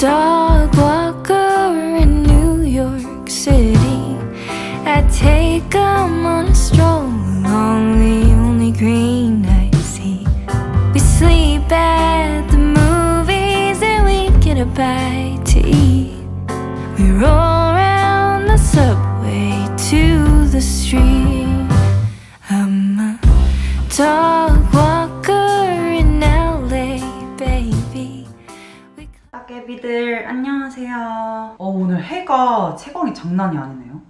dog walker in New York City. I take 'em on a stroll along the only green I see. We sleep at the movies and we get a bite to eat. We roll around the subway to the street. I'm a dog walker in LA, baby. 따개비들 안녕하세요. 오늘 해가 채광이 장난이 아니네요.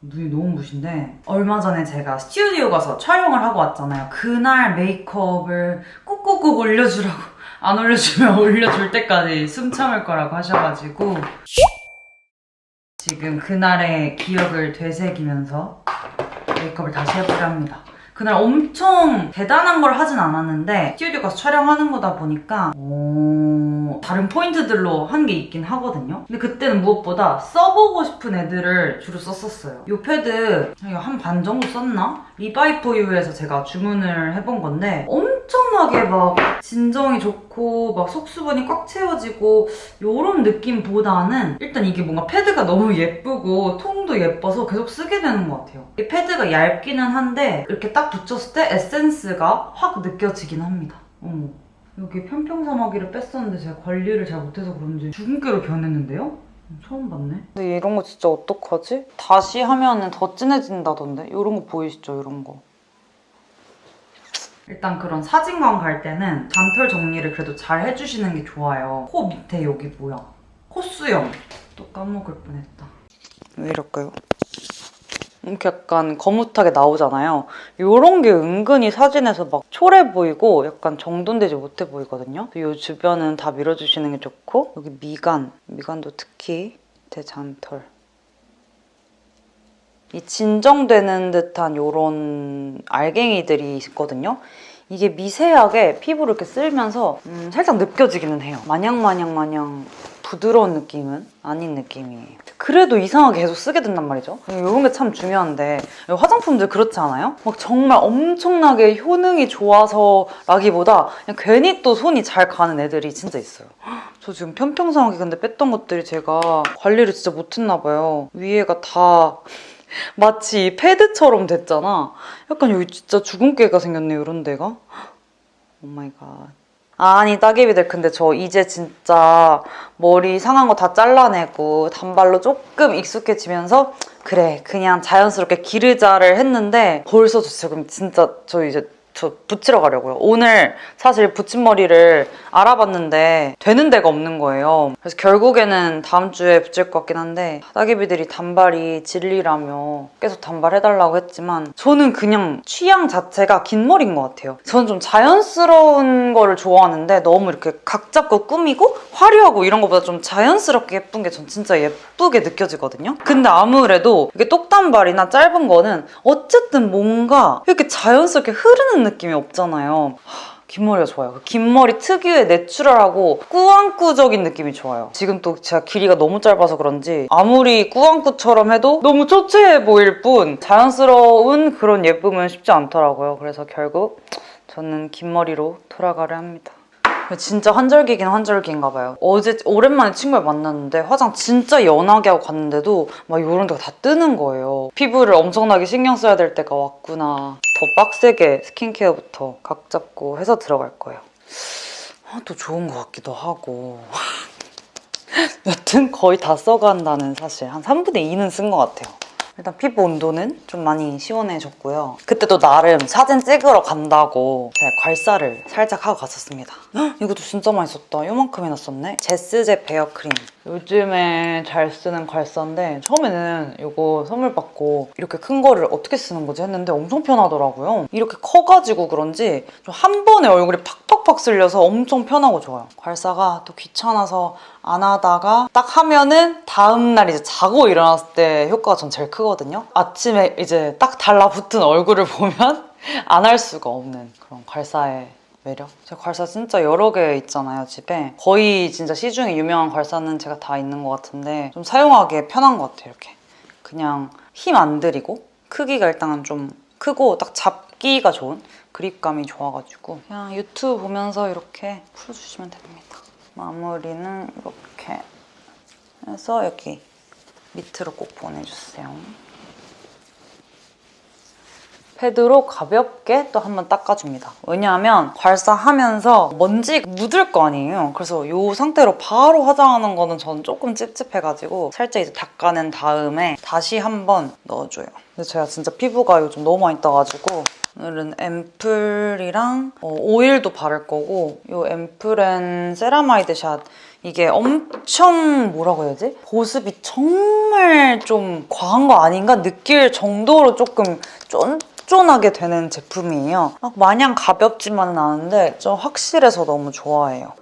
눈이 너무 부신데 얼마 전에 제가 스튜디오 가서 촬영을 하고 왔잖아요. 그날 메이크업을 꾹꾹꾹 올려주라고 안 올려주면 올려줄 때까지 숨 참을 거라고 하셔가지고 지금 그날의 기억을 되새기면서 메이크업을 다시 해보려 합니다. 그날 엄청 대단한 걸 하진 않았는데 스튜디오 가서 촬영하는 거다 보니까 다른 포인트들로 한 게 있긴 하거든요. 근데 그때는 무엇보다 써보고 싶은 애들을 주로 썼었어요. 이 패드 한 반 정도 썼나? 리바이포유에서 제가 주문을 해본 건데 엄청나게 막 진정이 좋고 막 속수분이 꽉 채워지고 이런 느낌보다는 일단 이게 뭔가 패드가 너무 예쁘고 통도 예뻐서 계속 쓰게 되는 것 같아요. 이 패드가 얇기는 한데 이렇게 딱 붙였을 때 에센스가 확 느껴지긴 합니다. 여기 편평사마귀를 뺐었는데 제가 관리를 잘 못해서 그런지 주근깨로 변했는데요? 처음 봤네. 근데 이런 거 진짜 어떡하지? 다시 하면은 더 진해진다던데? 이런 거 보이시죠? 이런 거. 일단 그런 사진관 갈 때는 잔털 정리를 그래도 잘 해주시는 게 좋아요. 코 밑에 여기 뭐야? 콧수염. 또 까먹을 뻔했다. 왜 이럴까요? 이렇게 약간 거뭇하게 나오잖아요. 이런 게 은근히 사진에서 막 초래 보이고 약간 정돈되지 못해 보이거든요. 이 주변은 다 밀어주시는 게 좋고 여기 미간도 특히 제 잔털. 이 진정되는 듯한 이런 알갱이들이 있거든요. 이게 미세하게 피부를 이렇게 쓸면서 살짝 느껴지기는 해요. 마냥 부드러운 느낌은 아닌 느낌이에요. 그래도 이상하게 계속 쓰게 된단 말이죠. 이런 게 참 중요한데 화장품들 그렇지 않아요? 막 정말 엄청나게 효능이 좋아서라기보다 그냥 괜히 또 손이 잘 가는 애들이 진짜 있어요. 저 지금 편평상하게 근데 뺐던 것들이 제가 관리를 진짜 못했나 봐요. 위에가 다 마치 패드처럼 됐잖아. 약간 여기 진짜 주근깨가 생겼네요, 이런 데가. 오마이갓. 아니 따개비들 근데 저 이제 진짜 머리 상한 거 다 잘라내고 단발로 조금 익숙해지면서 그래 그냥 자연스럽게 기르자를 했는데 벌써 지금 진짜 저 붙이러 가려고요. 오늘 사실 붙임머리를 알아봤는데 되는 데가 없는 거예요. 그래서 결국에는 다음 주에 붙일 것 같긴 한데 따개비들이 단발이 진리라며 계속 단발해달라고 했지만 저는 그냥 취향 자체가 긴 머리인 것 같아요. 저는 좀 자연스러운 거를 좋아하는데 너무 이렇게 각 잡고 꾸미고 화려하고 이런 것보다 좀 자연스럽게 예쁜 게 전 진짜 예쁘게 느껴지거든요. 근데 아무래도 이게 똑단발이나 짧은 거는 어쨌든 뭔가 이렇게 자연스럽게 흐르는 느낌이 없잖아요. 긴 머리가 좋아요. 긴 머리 특유의 내추럴하고 꾸안꾸적인 느낌이 좋아요. 지금 또 제가 길이가 너무 짧아서 그런지 아무리 꾸안꾸처럼 해도 너무 초췌해 보일 뿐 자연스러운 그런 예쁨은 쉽지 않더라고요. 그래서 결국 저는 긴 머리로 돌아가려 합니다. 진짜 환절기긴 환절기인가 봐요. 어제 오랜만에 친구를 만났는데 화장 진짜 연하게 하고 갔는데도 막 이런 데가 다 뜨는 거예요. 피부를 엄청나게 신경 써야 될 때가 왔구나. 더 빡세게 스킨케어부터 각 잡고 해서 들어갈 거예요. 또 좋은 것 같기도 하고. 여튼 거의 다 써간다는 사실. 한 3분의 2는 쓴 것 같아요. 일단 피부 온도는 좀 많이 시원해졌고요. 그때도 나름 사진 찍으러 간다고 제가 괄사를 살짝 하고 갔었습니다. 헉, 이것도 진짜 맛있었다. 요만큼이나 썼네. 제스제 베어크림. 요즘에 잘 쓰는 괄사인데 처음에는 이거 선물 받고 이렇게 큰 거를 어떻게 쓰는 거지 했는데 엄청 편하더라고요. 이렇게 커가지고 그런지 좀 한 번에 얼굴에 팍팍팍 쓸려서 엄청 편하고 좋아요. 괄사가 또 귀찮아서 안 하다가 딱 하면은 다음날 이제 자고 일어났을 때 효과가 전 제일 크거든요. 아침에 이제 딱 달라붙은 얼굴을 보면 안 할 수가 없는 그런 괄사의 매력? 제가 괄사 진짜 여러 개 있잖아요, 집에. 거의 진짜 시중에 유명한 괄사는 제가 다 있는 것 같은데 좀 사용하기에 편한 것 같아요, 이렇게. 그냥 힘 안 들이고 크기가 일단은 좀 크고 딱 잡기가 좋은 그립감이 좋아가지고 그냥 유튜브 보면서 이렇게 풀어주시면 됩니다. 마무리는 이렇게 그래서 여기 밑으로 꼭 보내주세요. 패드로 가볍게 또 한번 닦아줍니다. 왜냐하면 발사하면서 먼지 묻을 거 아니에요. 그래서 이 상태로 바로 화장하는 거는 저는 조금 찝찝해가지고 살짝 이제 닦아낸 다음에 다시 한번 넣어줘요. 근데 제가 진짜 피부가 요즘 너무 많이 떠가지고 오늘은 앰플이랑 오일도 바를 거고 이 앰플앤 세라마이드 샷 이게 엄청 뭐라고 해야지? 보습이 정말 좀 과한 거 아닌가 느낄 정도로 조금 쫀쫀하게 되는 제품이에요. 막 마냥 가볍지만은 않은데 좀 확실해서 너무 좋아해요.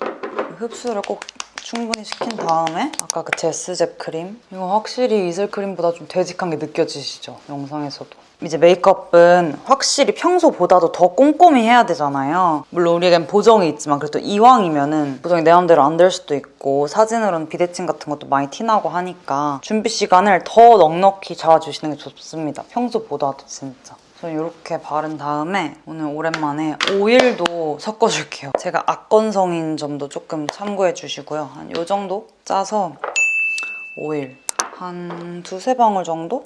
흡수를 꼭 충분히 시킨 다음에 아까 그 제스젬 크림 이거 확실히 이슬 크림보다 좀 되직한 게 느껴지시죠? 영상에서도. 이제 메이크업은 확실히 평소보다도 더 꼼꼼히 해야 되잖아요. 물론 우리에겐 보정이 있지만 그래도 이왕이면은 보정이 내 맘대로 안 될 수도 있고 사진으로는 비대칭 같은 것도 많이 티나고 하니까 준비 시간을 더 넉넉히 잡아주시는 게 좋습니다. 평소보다도 진짜. 저는 이렇게 바른 다음에 오늘 오랜만에 오일도 섞어줄게요. 제가 악건성인 점도 조금 참고해 주시고요. 한 이 정도 짜서 오일 한 두세 방울 정도?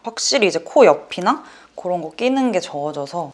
확실히 이제 코 옆이나 그런 거 끼는 게 적어져서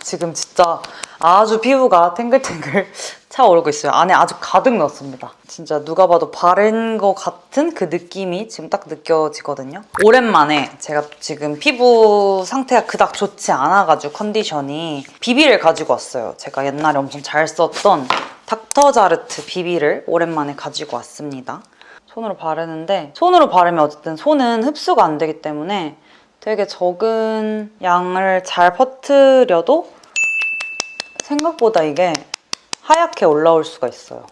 지금 진짜 아주 피부가 탱글탱글 차오르고 있어요. 안에 아주 가득 넣었습니다. 진짜 누가 봐도 바른 것 같은 그 느낌이 지금 딱 느껴지거든요. 오랜만에 제가 지금 피부 상태가 그닥 좋지 않아가지고 컨디션이 비비를 가지고 왔어요. 제가 옛날에 엄청 잘 썼던 닥터자르트 비비를 오랜만에 가지고 왔습니다. 손으로 바르는데 손으로 바르면 어쨌든 손은 흡수가 안 되기 때문에 되게 적은 양을 잘 퍼뜨려도 생각보다 이게 하얗게 올라올 수가 있어요.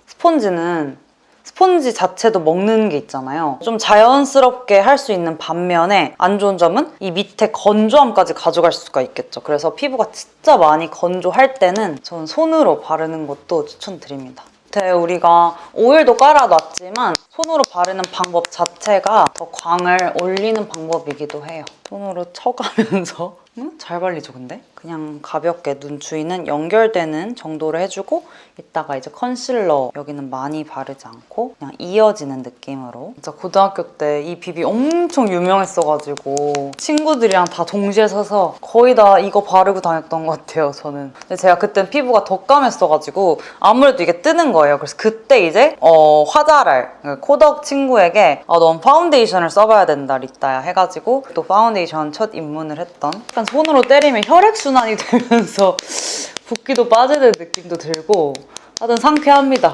스폰지 자체도 먹는 게 있잖아요. 좀 자연스럽게 할 수 있는 반면에 안 좋은 점은 이 밑에 건조함까지 가져갈 수가 있겠죠. 그래서 피부가 진짜 많이 건조할 때는 저는 손으로 바르는 것도 추천드립니다. 우리가 오일도 깔아놨지만 손으로 바르는 방법 자체가 더 광을 올리는 방법이기도 해요. 손으로 쳐가면서 잘 발리죠 근데? 그냥 가볍게 눈 주위는 연결되는 정도로 해주고 이따가 이제 컨실러 여기는 많이 바르지 않고 그냥 이어지는 느낌으로. 진짜 고등학교 때 이 비비 엄청 유명했어가지고 친구들이랑 다 동시에 사서 거의 다 이거 바르고 다녔던 것 같아요 저는. 근데 제가 그땐 피부가 더 까맸어가지고 아무래도 이게 뜨는 거예요. 그래서 그때 이제 화자랄 코덕 친구에게 넌 파운데이션을 써봐야 된다 리따야 해가지고 또 파운데이션 첫 입문을 했던. 약간 손으로 때리면 혈액순환이 되면서 붓기도 빠지는 느낌도 들고 하여튼 상쾌합니다.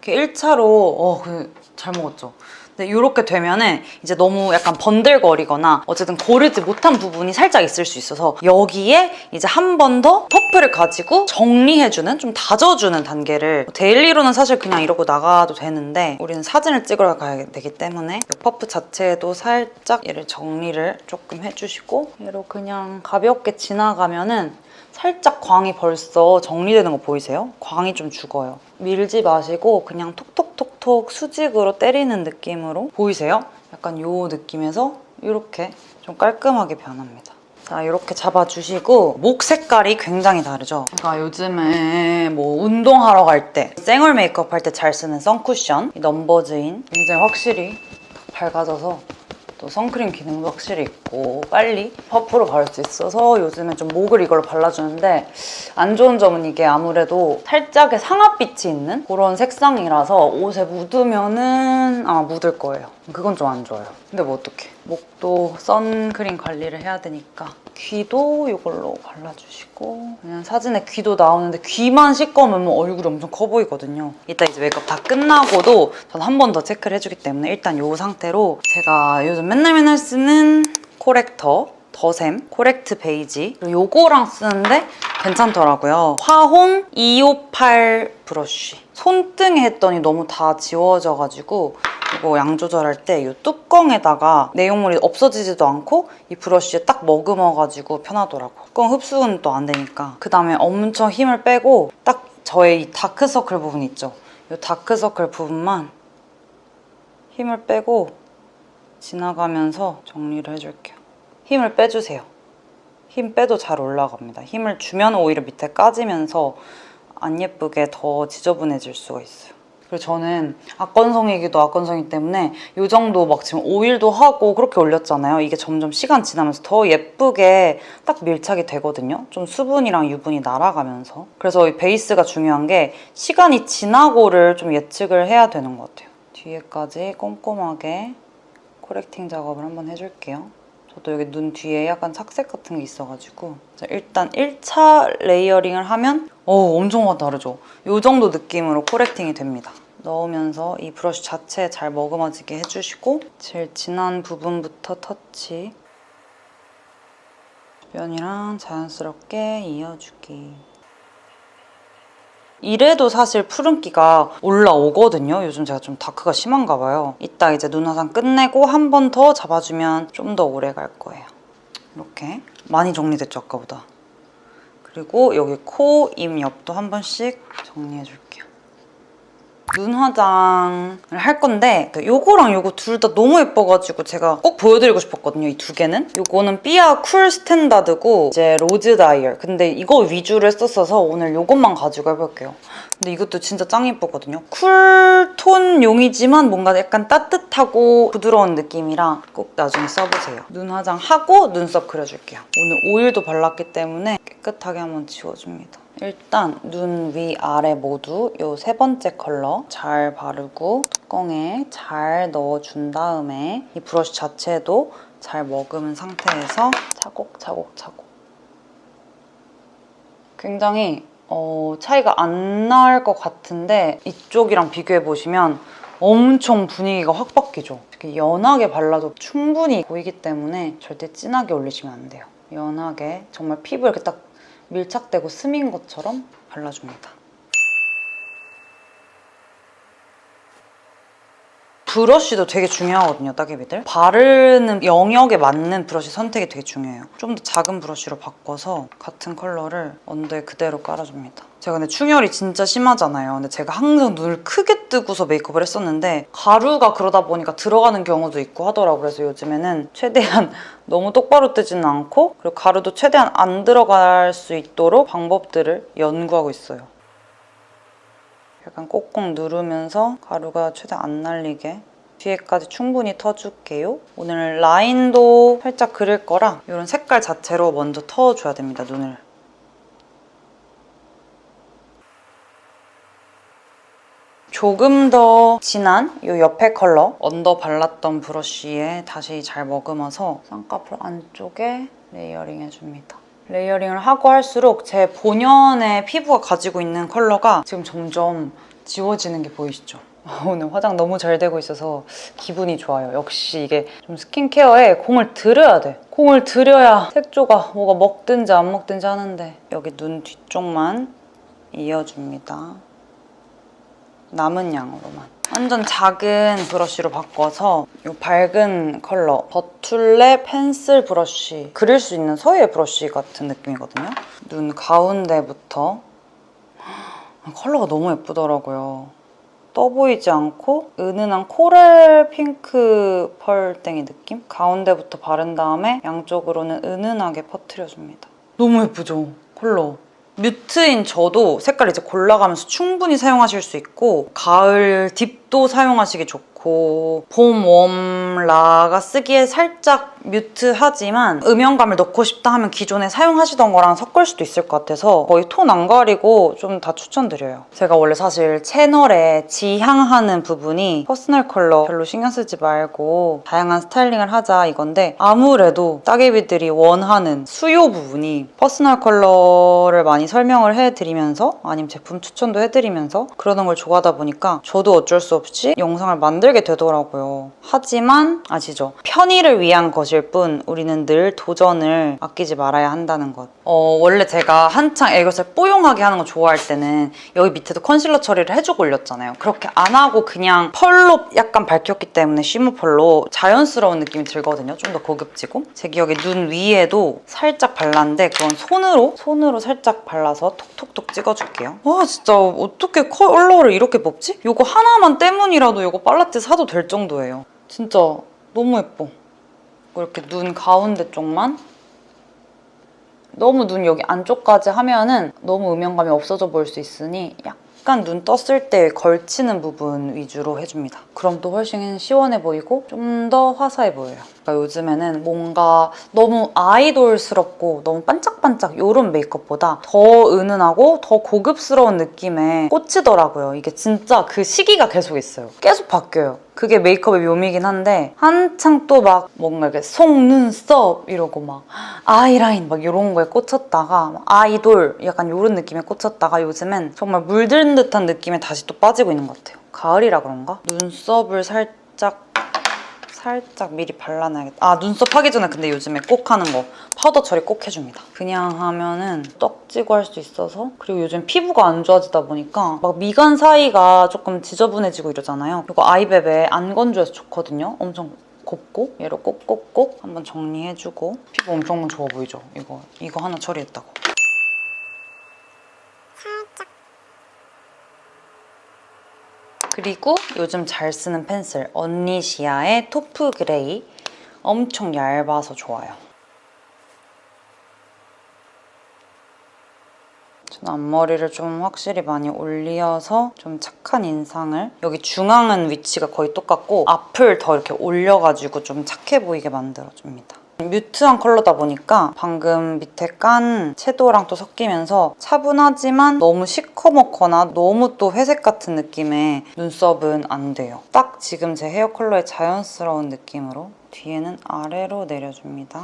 이렇게 1차로 잘 먹었죠? 근데 이렇게 되면은 이제 너무 약간 번들거리거나 어쨌든 고르지 못한 부분이 살짝 있을 수 있어서 여기에 이제 한 번 더 퍼프를 가지고 정리해주는, 좀 다져주는 단계를 데일리로는 사실 그냥 이러고 나가도 되는데 우리는 사진을 찍으러 가야 되기 때문에 이 퍼프 자체에도 살짝 얘를 정리를 조금 해주시고 얘로 그냥 가볍게 지나가면은 살짝 광이 벌써 정리되는 거 보이세요? 광이 좀 죽어요. 밀지 마시고 그냥 톡톡톡톡 수직으로 때리는 느낌으로 보이세요? 약간 이 느낌에서 이렇게 좀 깔끔하게 변합니다. 자, 이렇게 잡아주시고 목 색깔이 굉장히 다르죠? 제가 요즘에 뭐 운동하러 갈 때 생얼 메이크업 할 때 잘 쓰는 선쿠션 이 넘버즈인 굉장히 확실히 밝아져서 또 선크림 기능도 확실히 있고 빨리 퍼프로 바를 수 있어서 요즘에 좀 목을 이걸로 발라주는데 안 좋은 점은 이게 아무래도 살짝의 상아빛이 있는 그런 색상이라서 옷에 묻으면은 아마 묻을 거예요. 그건 좀 안 좋아요. 근데 뭐 어떡해. 목도 선크림 관리를 해야 되니까 귀도 이걸로 발라주시고 그냥 사진에 귀도 나오는데 귀만 씻거면 얼굴이 엄청 커 보이거든요. 이따 이제 메이크업 다 끝나고도 전 한 번 더 체크를 해주기 때문에 일단 이 상태로 제가 요즘 맨날 쓰는 코렉터 더샘 코렉트 베이지 그리고 요거랑 쓰는데 괜찮더라고요. 화홍 258 브러쉬. 손등에 했더니 너무 다 지워져가지고 이거 양 조절할 때 이 뚜껑에다가 내용물이 없어지지도 않고 이 브러쉬에 딱 머금어가지고 편하더라고. 뚜껑 흡수는 또 안 되니까. 그 다음에 엄청 힘을 빼고 딱 저의 이 다크서클 부분 있죠? 이 다크서클 부분만 힘을 빼고 지나가면서 정리를 해줄게요. 힘을 빼주세요. 힘 빼도 잘 올라갑니다. 힘을 주면 오히려 밑에 까지면서 안 예쁘게 더 지저분해질 수가 있어요. 그리고 저는 악건성이기도 악건성이기 때문에 이 정도 막 지금 오일도 하고 그렇게 올렸잖아요. 이게 점점 시간 지나면서 더 예쁘게 딱 밀착이 되거든요. 좀 수분이랑 유분이 날아가면서. 그래서 이 베이스가 중요한 게 시간이 지나고를 좀 예측을 해야 되는 것 같아요. 뒤에까지 꼼꼼하게 코렉팅 작업을 한번 해줄게요. 저도 여기 눈 뒤에 약간 착색 같은 게 있어가지고 자, 일단 1차 레이어링을 하면 엄청 다르죠? 이 정도 느낌으로 코렉팅이 됩니다. 넣으면서 이 브러쉬 자체에 잘 머금어지게 해주시고 제일 진한 부분부터 터치 주변이랑 자연스럽게 이어주기. 이래도 사실 푸른기가 올라오거든요. 요즘 제가 좀 다크가 심한가 봐요. 이따 이제 눈 화장 끝내고 한 번 더 잡아주면 좀 더 오래 갈 거예요. 이렇게 많이 정리됐죠, 아까보다. 그리고 여기 코, 입 옆도 한 번씩 정리해줄게요. 눈 화장을 할 건데 요거랑 요거 둘 다 너무 예뻐가지고 제가 꼭 보여드리고 싶었거든요, 이 두 개는. 요거는 삐아 쿨 스탠다드고 이제 로즈 다이얼. 근데 이거 위주로 했었어서 오늘 요것만 가지고 해볼게요. 근데 이것도 진짜 짱 예쁘거든요. 쿨톤용이지만 뭔가 약간 따뜻하고 부드러운 느낌이라 꼭 나중에 써보세요. 눈 화장하고 눈썹 그려줄게요. 오늘 오일도 발랐기 때문에 깨끗하게 한번 지워줍니다. 일단 눈 위, 아래 모두 이 세 번째 컬러 잘 바르고 뚜껑에 잘 넣어준 다음에 이 브러쉬 자체도 잘 머금은 상태에서 차곡차곡 굉장히 차이가 안 날 것 같은데 이쪽이랑 비교해보시면 엄청 분위기가 확 바뀌죠. 이렇게 연하게 발라도 충분히 보이기 때문에 절대 진하게 올리시면 안 돼요. 연하게 정말 피부에 이렇게 딱 밀착되고 스민 것처럼 발라줍니다. 브러쉬도 되게 중요하거든요, 따개비들. 바르는 영역에 맞는 브러쉬 선택이 되게 중요해요. 좀 더 작은 브러쉬로 바꿔서 같은 컬러를 언더에 그대로 깔아줍니다. 제가 근데 충혈이 진짜 심하잖아요. 근데 제가 항상 눈을 크게 뜨고서 메이크업을 했었는데 가루가 그러다 보니까 들어가는 경우도 있고 하더라고요. 그래서 요즘에는 최대한 너무 똑바로 뜨지는 않고 그리고 가루도 최대한 안 들어갈 수 있도록 방법들을 연구하고 있어요. 약간 꼭꼭 누르면서 가루가 최대한 안 날리게 뒤에까지 충분히 터줄게요. 오늘 라인도 살짝 그릴 거라 이런 색깔 자체로 먼저 터줘야 됩니다, 눈을. 조금 더 진한 이 옆에 컬러 언더 발랐던 브러쉬에 다시 잘 머금어서 쌍꺼풀 안쪽에 레이어링 해줍니다. 레이어링을 하고 할수록 제 본연의 피부가 가지고 있는 컬러가 지금 점점 지워지는 게 보이시죠? 오늘 화장 너무 잘 되고 있어서 기분이 좋아요. 역시 이게 좀 스킨케어에 공을 들여야 돼. 공을 들여야 색조가 뭐가 먹든지 안 먹든지 하는데 여기 눈 뒤쪽만 이어줍니다. 남은 양으로만. 완전 작은 브러쉬로 바꿔서 이 밝은 컬러 버툴레 펜슬 브러쉬 그릴 수 있는 서예의 브러쉬 같은 느낌이거든요. 눈 가운데부터 컬러가 너무 예쁘더라고요. 떠 보이지 않고 은은한 코랄 핑크 펄땡이 느낌? 가운데부터 바른 다음에 양쪽으로는 은은하게 퍼뜨려줍니다. 너무 예쁘죠? 컬러. 뮤트인 저도 색깔 이제 골라가면서 충분히 사용하실 수 있고 가을 딥도 사용하시기 좋고 봄 웜 라가 쓰기에 살짝 뮤트하지만 음영감을 넣고 싶다 하면 기존에 사용하시던 거랑 섞을 수도 있을 것 같아서 거의 톤 안 가리고 좀 다 추천드려요. 제가 원래 사실 채널에 지향하는 부분이 퍼스널 컬러 별로 신경 쓰지 말고 다양한 스타일링을 하자 이건데 아무래도 따개비들이 원하는 수요 부분이 퍼스널 컬러를 많이 설명을 해드리면서 아니면 제품 추천도 해드리면서 그러는 걸 좋아하다 보니까 저도 어쩔 수 없이 영상을 만들게 되더라고요. 하지만 아시죠? 편의를 위한 것일 뿐 우리는 늘 도전을 아끼지 말아야 한다는 것. 원래 제가 한창 애교살 뽀용하게 하는 거 좋아할 때는 여기 밑에도 컨실러 처리를 해주고 올렸잖아요. 그렇게 안 하고 그냥 펄로 약간 밝혔기 때문에 쉬머 펄로 자연스러운 느낌이 들거든요. 좀 더 고급지고. 제 기억에 눈 위에도 살짝 발랐는데 그건 손으로 살짝 발라서 톡톡톡 찍어줄게요. 와 진짜 어떻게 컬러를 이렇게 뽑지? 이거 하나만 때문이라도 이거 팔레트 사도 될 정도예요. 진짜 너무 예뻐. 이렇게 눈 가운데 쪽만 너무 눈 여기 안쪽까지 하면은 너무 음영감이 없어져 보일 수 있으니 약간 눈 떴을 때 걸치는 부분 위주로 해줍니다. 그럼 또 훨씬 시원해 보이고 좀 더 화사해 보여요. 그러니까 요즘에는 뭔가 너무 아이돌스럽고 너무 반짝반짝 이런 메이크업보다 더 은은하고 더 고급스러운 느낌에 꽂히더라고요. 이게 진짜 그 시기가 계속 있어요. 계속 바뀌어요. 그게 메이크업의 묘미긴 한데 한창 또 막 뭔가 이렇게 속눈썹 이러고 막 아이라인 막 이런 거에 꽂혔다가 아이돌 약간 이런 느낌에 꽂혔다가 요즘엔 정말 물든 듯한 느낌에 다시 또 빠지고 있는 것 같아요. 가을이라 그런가? 눈썹을 살짝 미리 발라놔야겠다. 아, 눈썹 하기 전에 근데 요즘에 꼭 하는 거 파우더 처리 꼭 해줍니다. 그냥 하면은 떡지고 할 수 있어서. 그리고 요즘 피부가 안 좋아지다 보니까 막 미간 사이가 조금 지저분해지고 이러잖아요. 이거 아이베베 안 건조해서 좋거든요. 엄청 곱고 얘로 꼭꼭꼭 한번 정리해주고. 피부 엄청 좋아 보이죠? 이거 하나 처리했다고. 그리고 요즘 잘 쓰는 펜슬 언니시아의 토프 그레이. 엄청 얇아서 좋아요. 전 앞머리를 좀 확실히 많이 올려서 좀 착한 인상을, 여기 중앙은 위치가 거의 똑같고 앞을 더 이렇게 올려가지고 좀 착해 보이게 만들어줍니다. 뮤트한 컬러다 보니까 방금 밑에 깐 채도랑 또 섞이면서 차분하지만 너무 시커멓거나 너무 또 회색 같은 느낌의 눈썹은 안 돼요. 딱 지금 제 헤어 컬러의 자연스러운 느낌으로 뒤에는 아래로 내려줍니다.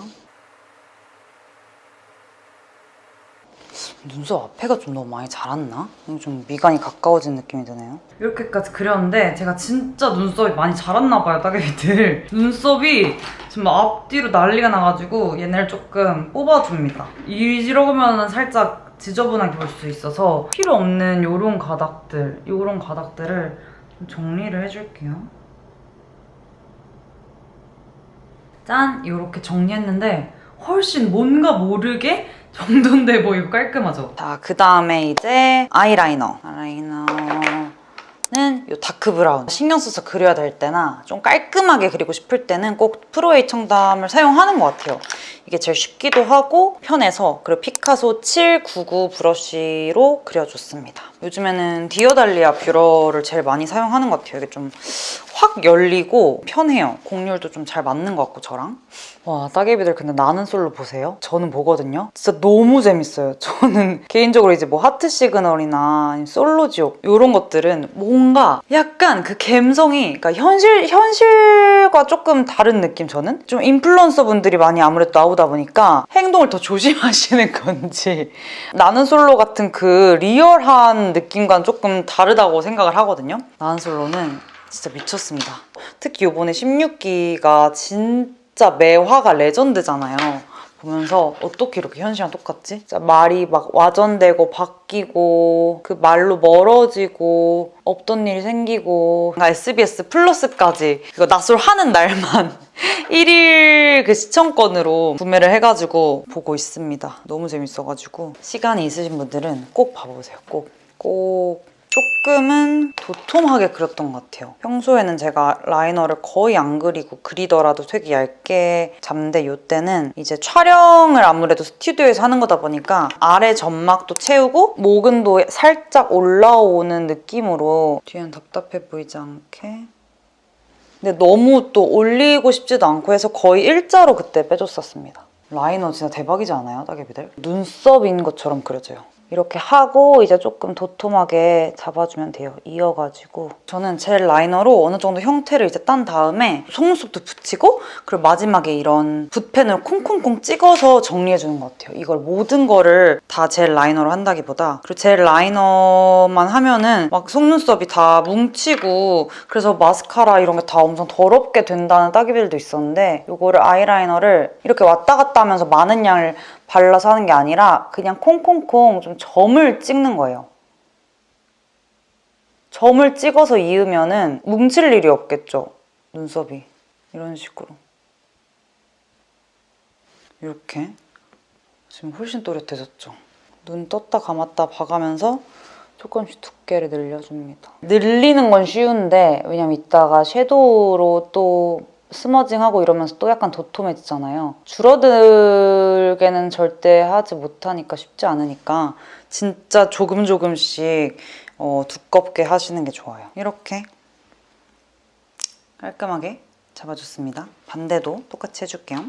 눈썹 앞에가 좀 너무 많이 자랐나? 좀 미간이 가까워진 느낌이 드네요. 이렇게까지 그렸는데 제가 진짜 눈썹이 많이 자랐나 봐요, 따개비들. 눈썹이 지금 앞뒤로 난리가 나가지고 얘네를 조금 뽑아줍니다. 이러면 살짝 지저분하게 보일 수 있어서 필요 없는 이런 가닥들을 좀 정리를 해줄게요. 짠! 이렇게 정리했는데 훨씬 뭔가 모르게 정돈돼 보이고 깔끔하죠? 자, 그 다음에 이제 아이라이너는 이 다크 브라운. 신경 써서 그려야 될 때나 좀 깔끔하게 그리고 싶을 때는 꼭 프로에이 청담을 사용하는 것 같아요. 이게 제일 쉽기도 하고 편해서. 그리고 피카소 799 브러쉬로 그려줬습니다. 요즘에는 디어달리아 뷰러를 제일 많이 사용하는 것 같아요. 이게 좀 확 열리고 편해요. 곡률도 좀 잘 맞는 것 같고 저랑. 와, 따개비들 근데 나는 솔로 보세요. 저는 보거든요. 진짜 너무 재밌어요. 저는 개인적으로 이제 뭐 하트 시그널이나 솔로 지옥 이런 것들은 뭔가 약간 그 감성이, 그러니까 현실과 조금 다른 느낌. 저는 좀 인플루언서 분들이 많이 아무래도 나오다 보니까 행동을 더 조심하시는 건지 나는 솔로 같은 그 리얼한 느낌과는 조금 다르다고 생각을 하거든요. 나는 솔로는 진짜 미쳤습니다. 특히 이번에 16기가 진짜 매화가 레전드잖아요. 보면서 어떻게 이렇게 현실이랑 똑같지? 진짜 말이 막 와전되고 바뀌고 그 말로 멀어지고 없던 일이 생기고 SBS 플러스까지 그거 낯설 하는 날만 1일 그 시청권으로 구매를 해가지고 보고 있습니다. 너무 재밌어가지고 시간이 있으신 분들은 꼭 봐보세요. 꼭. 조금은 도톰하게 그렸던 것 같아요. 평소에는 제가 라이너를 거의 안 그리고 그리더라도 되게 얇게 잡는데 이때는 이제 촬영을 아무래도 스튜디오에서 하는 거다 보니까 아래 점막도 채우고 모근도 살짝 올라오는 느낌으로 뒤에는 답답해 보이지 않게. 근데 너무 또 올리고 싶지도 않고 해서 거의 일자로 그때 빼줬었습니다. 라이너 진짜 대박이지 않아요, 따개비들? 눈썹인 것처럼 그려져요. 이렇게 하고 이제 조금 도톰하게 잡아주면 돼요. 이어가지고 저는 젤 라이너로 어느 정도 형태를 이제 딴 다음에 속눈썹도 붙이고 그리고 마지막에 이런 붓펜으로 콩콩콩 찍어서 정리해주는 것 같아요. 이걸 모든 거를 다 젤 라이너로 한다기보다. 그리고 젤 라이너만 하면은 막 속눈썹이 다 뭉치고 그래서 마스카라 이런 게 다 엄청 더럽게 된다는 따기들도 있었는데 이거를 아이라이너를 이렇게 왔다 갔다 하면서 많은 양을 발라서 하는 게 아니라 그냥 콩콩콩 좀 점을 찍는 거예요. 점을 찍어서 이으면은 뭉칠 일이 없겠죠, 눈썹이. 이런 식으로. 이렇게. 지금 훨씬 또렷해졌죠. 눈 떴다 감았다 봐가면서 조금씩 두께를 늘려줍니다. 늘리는 건 쉬운데 왜냐면 이따가 섀도우로 또 스머징하고 이러면서 또 약간 도톰해지잖아요. 줄어들게는 절대 하지 못하니까 쉽지 않으니까 진짜 조금씩 두껍게 하시는 게 좋아요. 이렇게 깔끔하게 잡아줬습니다. 반대도 똑같이 해줄게요.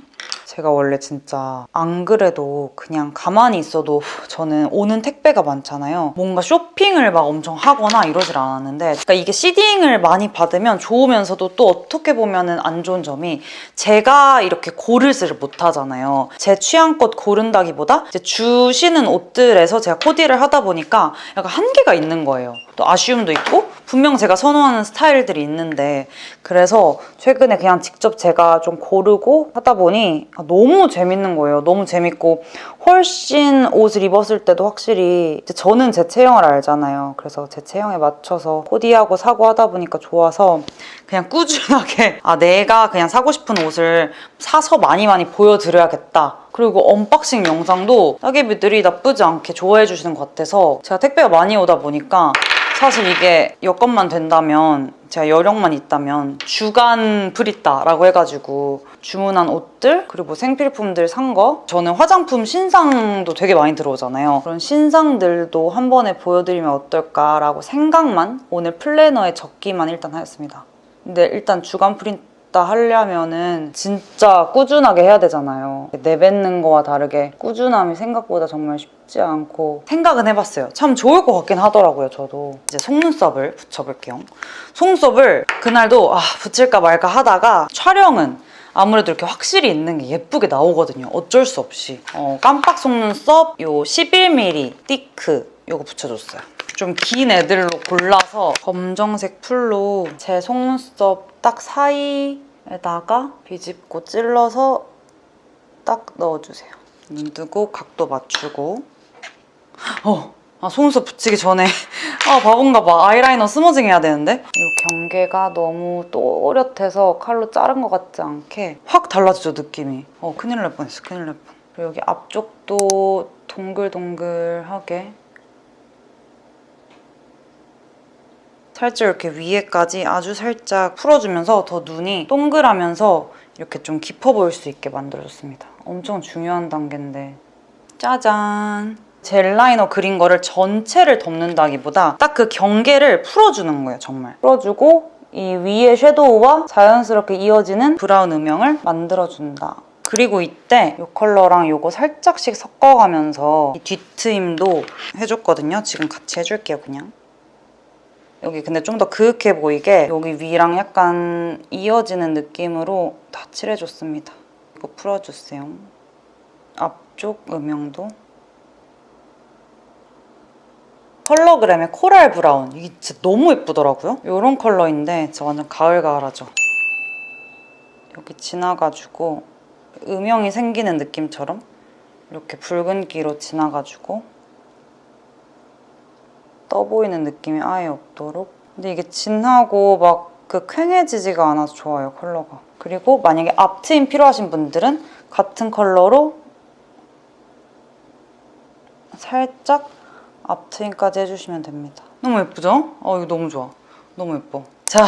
제가 원래 진짜 안 그래도 그냥 가만히 있어도 저는 오는 택배가 많잖아요. 뭔가 쇼핑을 막 엄청 하거나 이러질 않았는데 그러니까 이게 시딩을 많이 받으면 좋으면서도 또 어떻게 보면은 안 좋은 점이 제가 이렇게 고르지를 못하잖아요. 제 취향껏 고른다기보다 이제 주시는 옷들에서 제가 코디를 하다 보니까 약간 한계가 있는 거예요. 또 아쉬움도 있고 분명 제가 선호하는 스타일들이 있는데 그래서 최근에 그냥 직접 제가 좀 고르고 하다 보니 너무 재밌는 거예요. 너무 재밌고 훨씬 옷을 입었을 때도 확실히 이제 저는 제 체형을 알잖아요. 그래서 제 체형에 맞춰서 코디하고 사고 하다 보니까 좋아서 그냥 꾸준하게 내가 그냥 사고 싶은 옷을 사서 많이 보여드려야겠다. 그리고 언박싱 영상도 따개비들이 나쁘지 않게 좋아해 주시는 것 같아서 제가 택배가 많이 오다 보니까 사실 이게 여건만 된다면 제가 여력만 있다면 주간 프리따라고 해가지고 주문한 옷들 그리고 생필품들 산 거 저는 화장품 신상도 되게 많이 들어오잖아요. 그런 신상들도 한 번에 보여드리면 어떨까라고 생각만 오늘 플래너에 적기만 일단 하였습니다. 근데 일단 주간 프리따 하려면은 진짜 꾸준하게 해야 되잖아요. 내뱉는 거와 다르게 꾸준함이 생각보다 정말 쉽지 않고 생각은 해봤어요. 참 좋을 것 같긴 하더라고요. 저도 이제 속눈썹을 붙여볼게요. 속눈썹을 그날도 붙일까 말까 하다가 촬영은 아무래도 이렇게 확실히 있는 게 예쁘게 나오거든요. 어쩔 수 없이 깜빡 속눈썹 요 11mm 띠크 요거 붙여줬어요. 좀 긴 애들로 골라서 검정색 풀로 제 속눈썹 딱 사이에다가 비집고 찔러서 딱 넣어주세요. 눈 뜨고 각도 맞추고 속눈썹 붙이기 전에 바본가 봐. 아이라이너 스머징 해야 되는데 이 경계가 너무 또렷해서 칼로 자른 것 같지 않게 확 달라지죠 느낌이. 큰일 날 뻔했어. 큰일 날 뻔. 그리고 여기 앞쪽도 동글동글하게 살짝 이렇게 위에까지 아주 살짝 풀어주면서 더 눈이 동글하면서 이렇게 좀 깊어 보일 수 있게 만들어줬습니다. 엄청 중요한 단계인데 짜잔! 젤 라이너 그린 거를 전체를 덮는다기보다 딱 그 경계를 풀어주는 거예요. 정말 풀어주고 이 위에 섀도우와 자연스럽게 이어지는 브라운 음영을 만들어준다. 그리고 이때 이 컬러랑 이거 살짝씩 섞어가면서 이 뒤트임도 해줬거든요. 지금 같이 해줄게요. 그냥 여기 근데 좀 더 그윽해 보이게 여기 위랑 약간 이어지는 느낌으로 다 칠해줬습니다. 이거 풀어주세요. 앞쪽 음영도 컬러그램의 코랄 브라운 이게 진짜 너무 예쁘더라고요. 이런 컬러인데 진짜 완전 가을가을하죠. 여기 지나가지고 음영이 생기는 느낌처럼 이렇게 붉은기로 지나가지고 떠 보이는 느낌이 아예 없도록. 근데 이게 진하고 막 그 퀭해지지가 않아서 좋아요, 컬러가. 그리고 만약에 앞트임 필요하신 분들은 같은 컬러로 살짝 앞트임까지 해주시면 됩니다. 너무 예쁘죠? 이거 너무 좋아. 너무 예뻐. 자,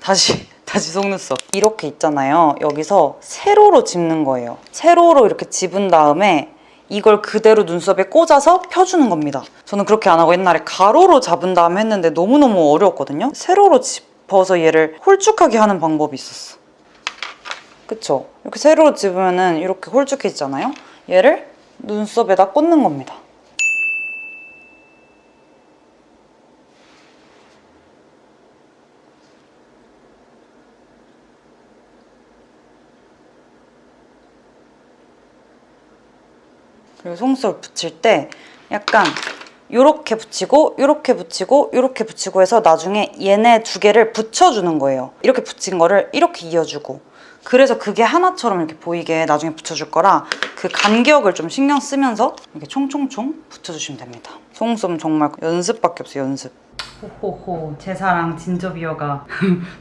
다시 속눈썹. 이렇게 있잖아요. 여기서 세로로 짚는 거예요. 세로로 이렇게 집은 다음에 이걸 그대로 눈썹에 꽂아서 펴주는 겁니다. 저는 그렇게 안 하고 옛날에 가로로 잡은 다음에 했는데 너무너무 어려웠거든요. 세로로 짚어서 얘를 홀쭉하게 하는 방법이 있었어. 그쵸? 이렇게 세로로 집으면 이렇게 홀쭉해지잖아요. 얘를 눈썹에다 꽂는 겁니다. 그리고 속눈썹을 붙일 때 약간 요렇게 붙이고 요렇게 붙이고 요렇게 붙이고 해서 나중에 얘네 두 개를 붙여주는 거예요. 이렇게 붙인 거를 이렇게 이어주고 그래서 그게 하나처럼 이렇게 보이게 나중에 붙여줄 거라 그 간격을 좀 신경 쓰면서 이렇게 총총총 붙여주시면 됩니다. 속눈썹은 정말 연습밖에 없어요. 연습. 호호호 제 사랑 진저비어가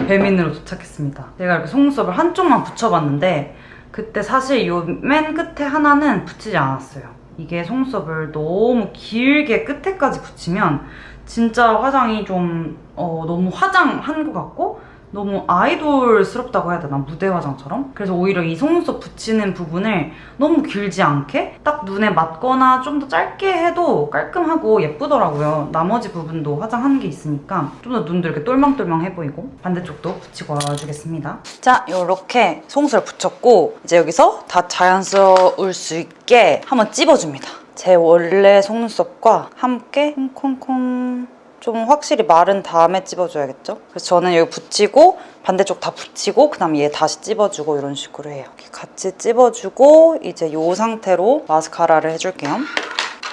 배민으로 도착했습니다. 제가 이렇게 속눈썹을 한쪽만 붙여봤는데 그때 사실 요 맨 끝에 하나는 붙이지 않았어요. 이게 속눈썹을 너무 길게 끝에까지 붙이면 진짜 화장이 좀 너무 화장한 것 같고 너무 아이돌스럽다고 해야 되나? 무대 화장처럼? 그래서 오히려 이 속눈썹 붙이는 부분을 너무 길지 않게 딱 눈에 맞거나 좀 더 짧게 해도 깔끔하고 예쁘더라고요. 나머지 부분도 화장한 게 있으니까 좀 더 눈도 이렇게 똘망똘망해 보이고. 반대쪽도 붙이고 와주겠습니다. 자, 이렇게 속눈썹을 붙였고 이제 여기서 다 자연스러울 수 있게 한번 찝어줍니다. 제 원래 속눈썹과 함께 콩콩콩 좀 확실히 마른 다음에 찝어줘야겠죠? 그래서 저는 여기 붙이고 반대쪽 다 붙이고 그 다음에 얘 다시 찝어주고 이런 식으로 해요. 이렇게 같이 찝어주고 이제 이 상태로 마스카라를 해줄게요.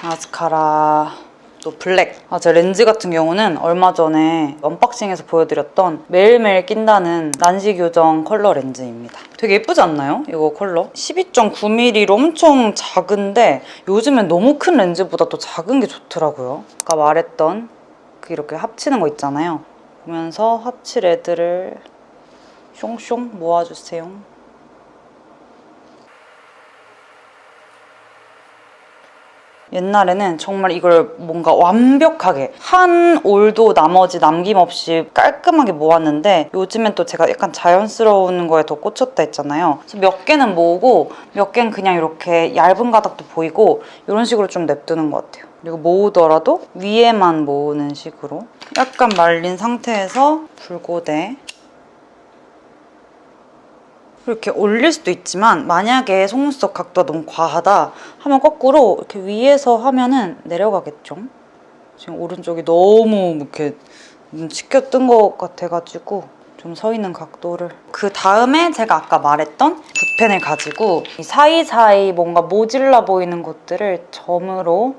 마스카라 또 블랙. 제 렌즈 같은 경우는 얼마 전에 언박싱에서 보여드렸던 매일매일 낀다는 난시 교정 컬러 렌즈입니다. 되게 예쁘지 않나요? 이거 컬러. 12.9mm로 엄청 작은데 요즘엔 너무 큰 렌즈보다 더 작은 게 좋더라고요. 아까 말했던 이렇게 합치는 거 있잖아요. 보면서 합칠 애들을 숑숑 모아주세요. 옛날에는 정말 이걸 뭔가 완벽하게 한 올도 나머지 남김없이 깔끔하게 모았는데 요즘엔 또 제가 약간 자연스러운 거에 더 꽂혔다 했잖아요. 그래서 몇 개는 모으고 몇 개는 그냥 이렇게 얇은 가닥도 보이고 이런 식으로 좀 냅두는 것 같아요. 그리고 모으더라도 위에만 모으는 식으로 약간 말린 상태에서 붉고대 이렇게 올릴 수도 있지만 만약에 속눈썹 각도가 너무 과하다 하면 거꾸로 이렇게 위에서 하면은 내려가겠죠. 지금 오른쪽이 너무 이렇게 치켜 뜬 것 같아가지고 좀 서 있는 각도를. 그 다음에 제가 아까 말했던 붓펜을 가지고 이 사이사이 뭔가 모질라 보이는 곳들을 점으로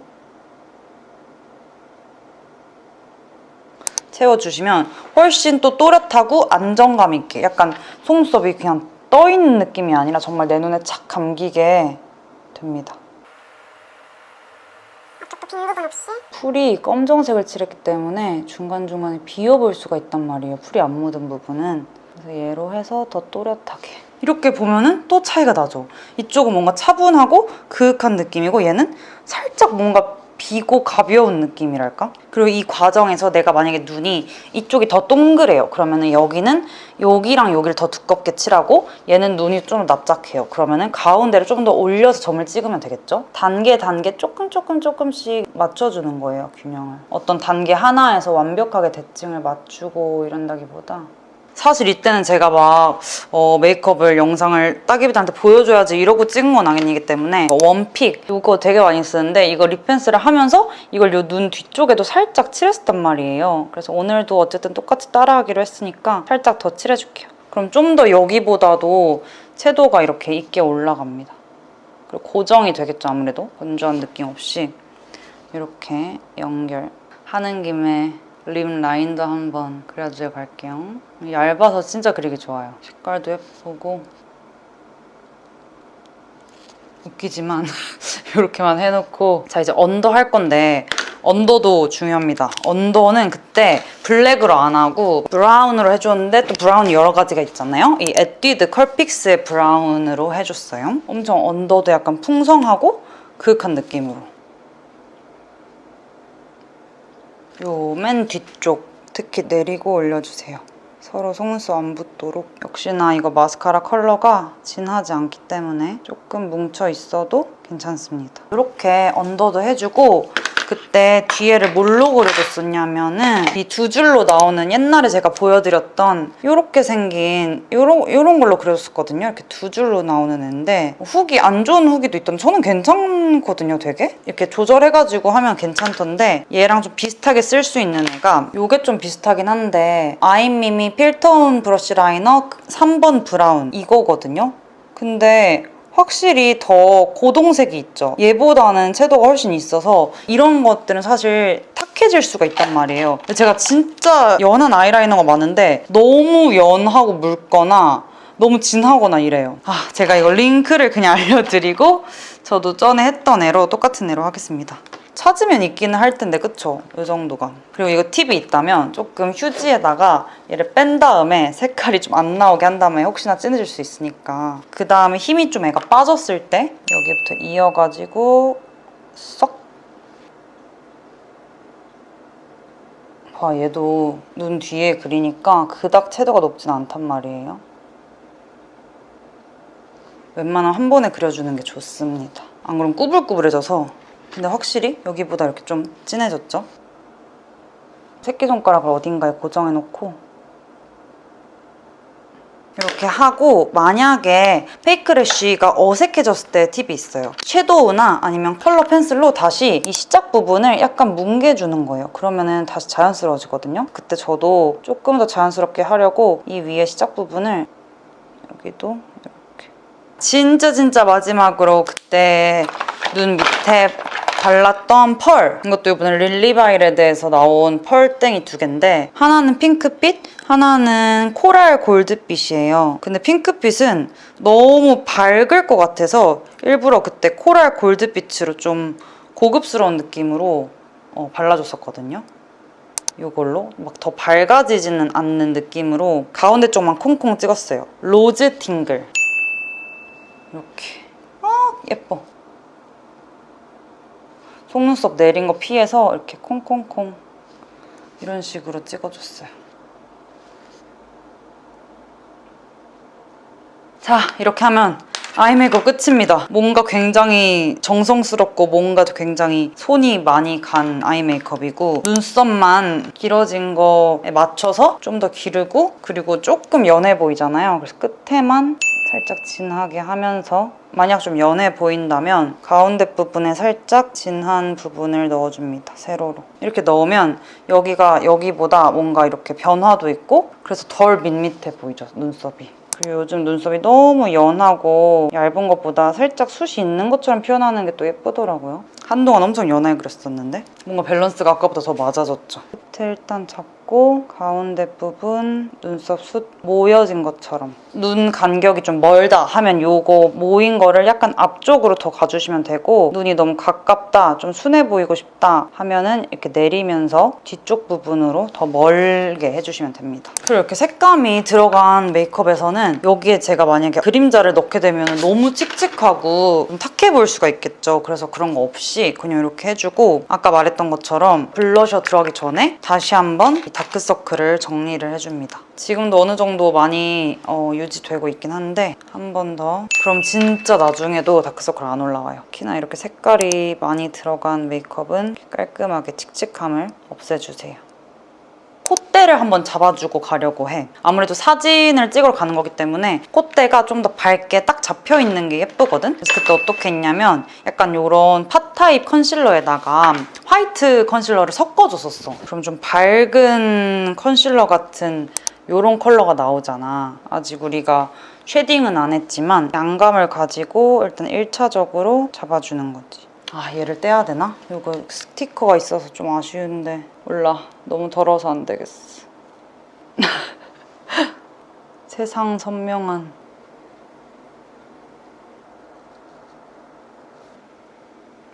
채워주시면 훨씬 또 또렷하고 안정감 있게 약간 속눈썹이 그냥 떠있는 느낌이 아니라 정말 내 눈에 착 감기게 됩니다. 앞쪽도 빈 부분 없이? 풀이 검정색을 칠했기 때문에 중간중간에 비어볼 수가 있단 말이에요. 풀이 안 묻은 부분은. 그래서 얘로 해서 더 또렷하게. 이렇게 보면은 또 차이가 나죠. 이쪽은 뭔가 차분하고 그윽한 느낌이고 얘는 살짝 뭔가 비고 가벼운 느낌이랄까? 그리고 이 과정에서 내가 만약에 눈이 이쪽이 더 동그래요. 그러면은 여기는 여기랑 여기를 더 두껍게 칠하고 얘는 눈이 좀 납작해요. 그러면은 가운데를 좀 더 올려서 점을 찍으면 되겠죠? 단계 조금씩 맞춰주는 거예요, 균형을. 어떤 단계 하나에서 완벽하게 대칭을 맞추고 이런다기보다 사실 이때는 제가 막 메이크업을 영상을 따기비들한테 보여줘야지 이러고 찍은 건 아니기 때문에 원픽 이거 되게 많이 쓰는데 이거 립 펜슬을 하면서 이걸 요 눈 뒤쪽에도 살짝 칠했었단 말이에요. 그래서 오늘도 어쨌든 똑같이 따라하기로 했으니까 살짝 더 칠해줄게요. 그럼 좀 더 여기보다도 채도가 이렇게 있게 올라갑니다. 그리고 고정이 되겠죠, 아무래도. 건조한 느낌 없이 이렇게 연결하는 김에 립 라인도 한번 그려주고 갈게요. 얇아서 진짜 그리기 좋아요. 색깔도 예쁘고 웃기지만 이렇게만 해놓고 자 이제 언더 할 건데 언더도 중요합니다. 언더는 그때 블랙으로 안 하고 브라운으로 해줬는데 또 브라운이 여러 가지가 있잖아요. 이 에뛰드 컬픽스의 브라운으로 해줬어요. 엄청 언더도 약간 풍성하고 그윽한 느낌으로. 요 맨 뒤쪽 특히 내리고 올려주세요. 서로 속눈썹 안 붙도록. 역시나 이거 마스카라 컬러가 진하지 않기 때문에 조금 뭉쳐 있어도 괜찮습니다. 이렇게 언더도 해주고 그때 뒤에를 뭘로 그려줬었냐면은 이 두 줄로 나오는 옛날에 제가 보여드렸던 이렇게 생긴 요런 걸로 그려줬었거든요. 이렇게 두 줄로 나오는 애인데 훅이 안 좋은 후기도 있던데 저는 괜찮거든요, 되게. 이렇게 조절해가지고 하면 괜찮던데 얘랑 좀 비슷하게 쓸 수 있는 애가 요게 좀 비슷하긴 한데 아이미미 필터온 브러쉬 라이너 3번 브라운 이거거든요. 근데 확실히 더 고동색이 있죠. 얘보다는 채도가 훨씬 있어서 이런 것들은 사실 탁해질 수가 있단 말이에요. 근데 제가 진짜 연한 아이라이너가 많은데 너무 연하고 묽거나 너무 진하거나 이래요. 제가 이거 링크를 그냥 알려드리고 저도 전에 했던 애로 똑같은 애로 하겠습니다. 찾으면 있기는 할 텐데 그쵸? 이 정도가. 그리고 이거 팁이 있다면 조금 휴지에다가 얘를 뺀 다음에 색깔이 좀 안 나오게 한 다음에 혹시나 진해질 수 있으니까 그 다음에 힘이 좀 애가 빠졌을 때 여기부터 이어가지고 쏙 봐, 얘도 눈 뒤에 그리니까 그닥 채도가 높진 않단 말이에요. 웬만하면 한 번에 그려주는 게 좋습니다. 안 그러면 꾸불꾸불해져서. 근데 확실히 여기보다 이렇게 좀 진해졌죠? 새끼손가락을 어딘가에 고정해놓고 이렇게 하고, 만약에 페이크 래쉬가 어색해졌을 때 팁이 있어요. 섀도우나 아니면 컬러 펜슬로 다시 이 시작 부분을 약간 뭉개주는 거예요. 그러면은 다시 자연스러워지거든요. 그때 저도 조금 더 자연스럽게 하려고 이 위에 시작 부분을 여기도 이렇게. 진짜 마지막으로 그때 눈 밑에 발랐던 펄, 이것도 이번에 릴리바이레드에서 나온 펄땡이 2개인데 하나는 핑크빛, 하나는 코랄 골드빛이에요. 근데 핑크빛은 너무 밝을 것 같아서 일부러 그때 코랄 골드빛으로 좀 고급스러운 느낌으로 발라줬었거든요. 이걸로 막 더 밝아지지는 않는 느낌으로 가운데 쪽만 콩콩 찍었어요. 로즈 팅글. 이렇게. 예뻐. 속눈썹 내린 거 피해서 이렇게 콩콩콩 이런 식으로 찍어줬어요. 자, 이렇게 하면 아이 메이크업 끝입니다. 뭔가 굉장히 정성스럽고 뭔가 굉장히 손이 많이 간 아이 메이크업이고, 눈썹만 길어진 거에 맞춰서 좀 더 기르고, 그리고 조금 연해 보이잖아요. 그래서 끝에만 살짝 진하게 하면서, 만약 좀 연해 보인다면 가운데 부분에 살짝 진한 부분을 넣어줍니다. 세로로. 이렇게 넣으면 여기가 여기보다 뭔가 이렇게 변화도 있고, 그래서 덜 밋밋해 보이죠, 눈썹이. 그리고 요즘 눈썹이 너무 연하고 얇은 것보다 살짝 숱이 있는 것처럼 표현하는 게 또 예쁘더라고요. 한동안 엄청 연하게 그렸었는데 뭔가 밸런스가 아까보다 더 맞아졌죠. 끝에 일단 잡고 가운데 부분 눈썹 숱 모여진 것처럼. 눈 간격이 좀 멀다 하면 요거 모인 거를 약간 앞쪽으로 더 가주시면 되고, 눈이 너무 가깝다, 좀 순해 보이고 싶다 하면은 이렇게 내리면서 뒤쪽 부분으로 더 멀게 해주시면 됩니다. 그리고 이렇게 색감이 들어간 메이크업에서는 여기에 제가 만약에 그림자를 넣게 되면 너무 칙칙하고 좀 탁해 보일 수가 있겠죠. 그래서 그런 거 없이 그냥 이렇게 해주고, 아까 말했던 것처럼 블러셔 들어가기 전에 다시 한번 이 다크서클을 정리를 해줍니다. 지금도 어느 정도 많이 유지되고 있긴 한데 한 번 더. 그럼 진짜 나중에도 다크서클 안 올라와요. 특히나 이렇게 색깔이 많이 들어간 메이크업은 깔끔하게 칙칙함을 없애주세요. 콧대를 한번 잡아주고 가려고 해. 아무래도 사진을 찍으러 가는 거기 때문에 콧대가 좀 더 밝게 딱 잡혀있는 게 예쁘거든? 그래서 그때 어떻게 했냐면 약간 이런 팟 타입 컨실러에다가 화이트 컨실러를 섞어줬었어. 그럼 좀 밝은 컨실러 같은 이런 컬러가 나오잖아. 아직 우리가 쉐딩은 안 했지만 양감을 가지고 일단 1차적으로 잡아주는 거지. 아, 얘를 떼야 되나? 이거 스티커가 있어서 좀 아쉬운데 몰라. 너무 더러워서 안 되겠어. 세상 선명한.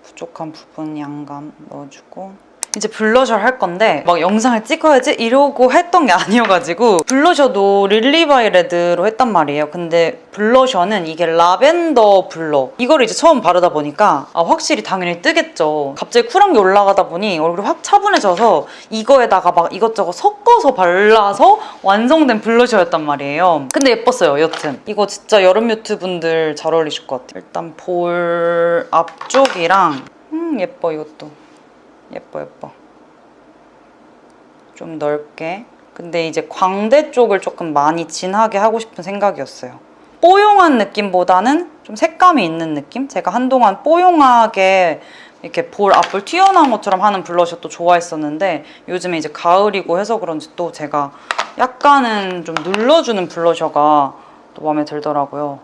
부족한 부분 양감 넣어주고, 이제 블러셔를 할 건데 막 영상을 찍어야지 이러고 했던 게 아니어가지고, 블러셔도 릴리바이레드로 했단 말이에요. 근데 블러셔는 이게 라벤더 블러, 이거를 이제 처음 바르다 보니까 확실히 당연히 뜨겠죠. 갑자기 쿨한 게 올라가다 보니 얼굴이 확 차분해져서 이거에다가 막 이것저것 섞어서 발라서 완성된 블러셔였단 말이에요. 근데 예뻤어요. 여튼 이거 진짜 여름 뮤트 분들 잘 어울리실 것 같아요. 일단 볼 앞쪽이랑 예뻐. 이것도 예뻐. 좀 넓게. 근데 이제 광대 쪽을 조금 많이 진하게 하고 싶은 생각이었어요. 뽀용한 느낌보다는 좀 색감이 있는 느낌? 제가 한동안 뽀용하게 이렇게 볼 앞을 튀어나온 것처럼 하는 블러셔 또 좋아했었는데, 요즘에 이제 가을이고 해서 그런지 또 제가 약간은 좀 눌러주는 블러셔가 또 마음에 들더라고요.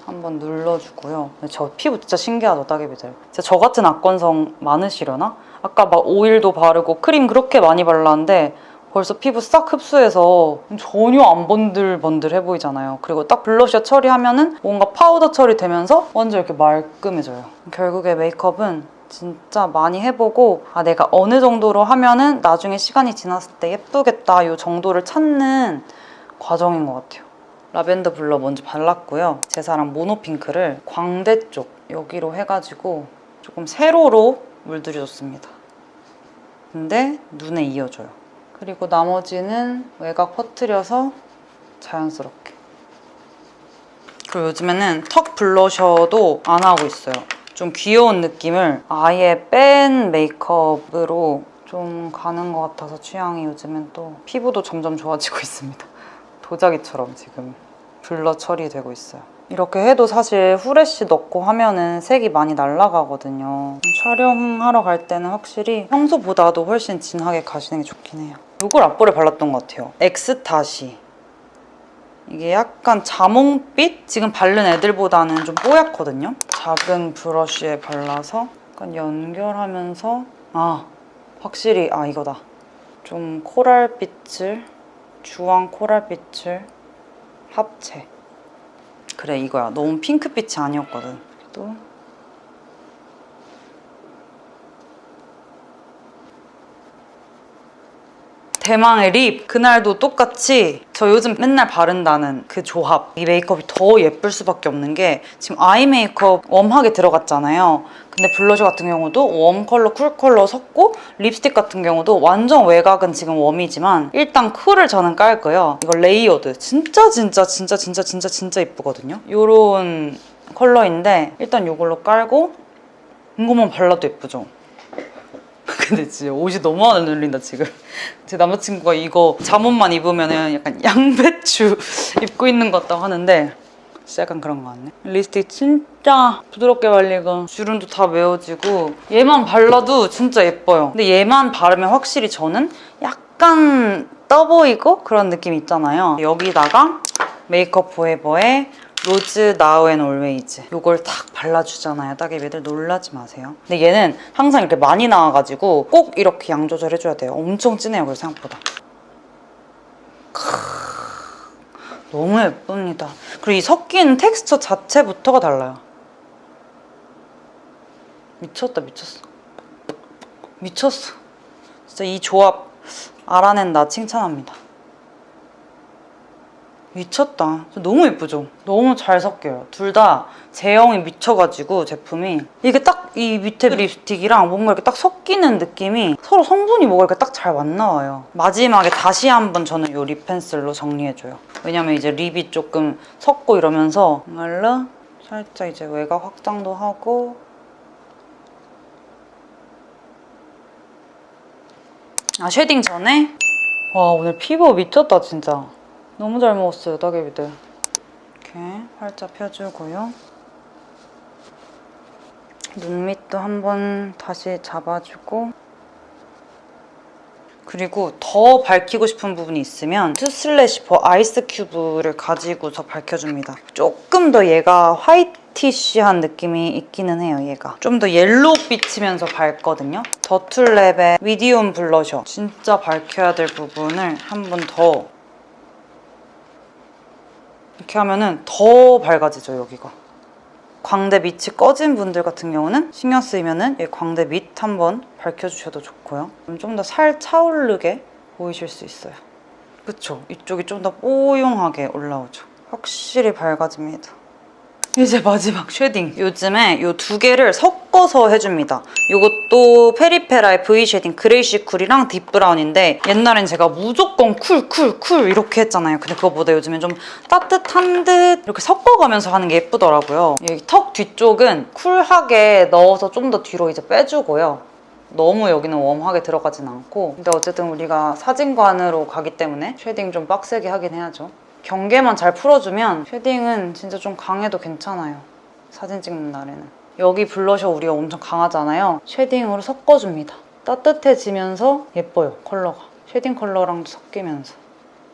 한번 눌러주고요. 저 피부 진짜 신기하죠, 따개비들. 진짜 저 같은 악건성 많으시려나? 아까 막 오일도 바르고 크림 그렇게 많이 발랐는데 벌써 피부 싹 흡수해서 전혀 안 번들번들해 보이잖아요. 그리고 딱 블러셔 처리하면은 뭔가 파우더 처리되면서 완전 이렇게 말끔해져요. 결국에 메이크업은 진짜 많이 해보고 내가 어느 정도로 하면은 나중에 시간이 지났을 때 예쁘겠다 이 정도를 찾는 과정인 것 같아요. 라벤더 블러 먼저 발랐고요. 제 사랑 모노핑크를 광대 쪽 여기로 해가지고 조금 세로로 물들여줬습니다. 근데 눈에 이어줘요. 그리고 나머지는 외곽 퍼뜨려서 자연스럽게. 그리고 요즘에는 턱 블러셔도 안 하고 있어요. 좀 귀여운 느낌을 아예 뺀 메이크업으로 좀 가는 것 같아서 취향이 요즘엔 또 피부도 점점 좋아지고 있습니다. 도자기처럼 지금 블러 처리되고 있어요. 이렇게 해도 사실 후레쉬 넣고 하면은 색이 많이 날아가거든요. 촬영하러 갈 때는 확실히 평소보다도 훨씬 진하게 가시는 게 좋긴 해요. 이걸 앞볼에 발랐던 것 같아요. 엑스타시. 이게 약간 자몽빛? 지금 바른 애들보다는 좀 뽀얗거든요. 작은 브러쉬에 발라서 약간 연결하면서 확실히 이거다. 좀 코랄빛을, 주황 코랄빛을 합체. 그래, 이거야. 너무 핑크빛이 아니었거든. 또 대망의 립! 그날도 똑같이 저 요즘 맨날 바른다는 그 조합. 이 메이크업이 더 예쁠 수밖에 없는 게 지금 아이 메이크업 웜하게 들어갔잖아요. 근데 블러셔 같은 경우도 웜 컬러, 쿨 컬러 섞고 립스틱 같은 경우도 완전 외곽은 지금 웜이지만 일단 쿨을 저는 깔 거예요. 이거 레이어드. 진짜 예쁘거든요. 요런 컬러인데 일단 이걸로 깔고 이거만 발라도 예쁘죠? 근데 진짜 옷이 너무 안 어울린다 지금. 제 남자친구가 이거 잠옷만 입으면은 약간 양배추 입고 있는 것 같다고 하는데 진짜 약간 그런 거 같네. 립스틱 진짜 부드럽게 발리고 주름도 다 메워지고 얘만 발라도 진짜 예뻐요. 근데 얘만 바르면 확실히 저는 약간 떠 보이고 그런 느낌 있잖아요. 여기다가 메이크업 포에버의 로즈 나우 앤 올웨이즈 이걸 딱 발라주잖아요. 따개비들 놀라지 마세요. 근데 얘는 항상 이렇게 많이 나와가지고 꼭 이렇게 양 조절해줘야 돼요. 엄청 진해요. 그래서 생각보다. 너무 예쁩니다. 그리고 이 섞인 텍스처 자체부터가 달라요. 미쳤다, 미쳤어. 진짜 이 조합 알아낸 나 칭찬합니다. 미쳤다. 너무 예쁘죠? 너무 잘 섞여요. 둘 다 제형이 미쳐가지고 제품이 이게 딱 이 밑에 립스틱이랑 뭔가 이렇게 딱 섞이는 느낌이 서로 성분이 뭐가 이렇게 딱 잘 맞나와요. 마지막에 다시 한번 저는 이 립 펜슬로 정리해줘요. 왜냐면 이제 립이 조금 섞고 이러면서 정말로 살짝 이제 외곽 확장도 하고 쉐딩 전에 와 오늘 피부 미쳤다 진짜. 너무 잘 먹었어요, 따개비들. 이렇게 활짝 펴주고요. 눈 밑도 한번 다시 잡아주고 그리고 더 밝히고 싶은 부분이 있으면 투슬래시퍼 아이스 큐브를 가지고서 밝혀줍니다. 조금 더 얘가 화이티쉬한 느낌이 있기는 해요, 얘가. 좀 더 옐로우빛이면서 밝거든요. 더툴랩의 미디움 블러셔. 진짜 밝혀야 될 부분을 한 번 더 이렇게 하면은 더 밝아지죠, 여기가. 광대 밑이 꺼진 분들 같은 경우는 신경 쓰이면은 이 광대 밑 한번 밝혀주셔도 좋고요. 좀 더 살 차오르게 보이실 수 있어요. 그쵸? 이쪽이 좀 더 뽀용하게 올라오죠. 확실히 밝아집니다. 이제 마지막 쉐딩. 요즘에 이 두 개를 섞어서 해줍니다. 이것도 페리페라의 V 쉐딩 그레이시 쿨이랑 딥브라운인데 옛날엔 제가 무조건 쿨 이렇게 했잖아요. 근데 그거보다 요즘엔 좀 따뜻한 듯 이렇게 섞어가면서 하는 게 예쁘더라고요. 여기 턱 뒤쪽은 쿨하게 넣어서 좀 더 뒤로 이제 빼주고요. 너무 여기는 웜하게 들어가진 않고 근데 어쨌든 우리가 사진관으로 가기 때문에 쉐딩 좀 빡세게 하긴 해야죠. 경계만 잘 풀어주면 쉐딩은 진짜 좀 강해도 괜찮아요. 사진 찍는 날에는. 여기 블러셔 우리가 엄청 강하잖아요. 쉐딩으로 섞어줍니다. 따뜻해지면서 예뻐요, 컬러가. 쉐딩 컬러랑도 섞이면서.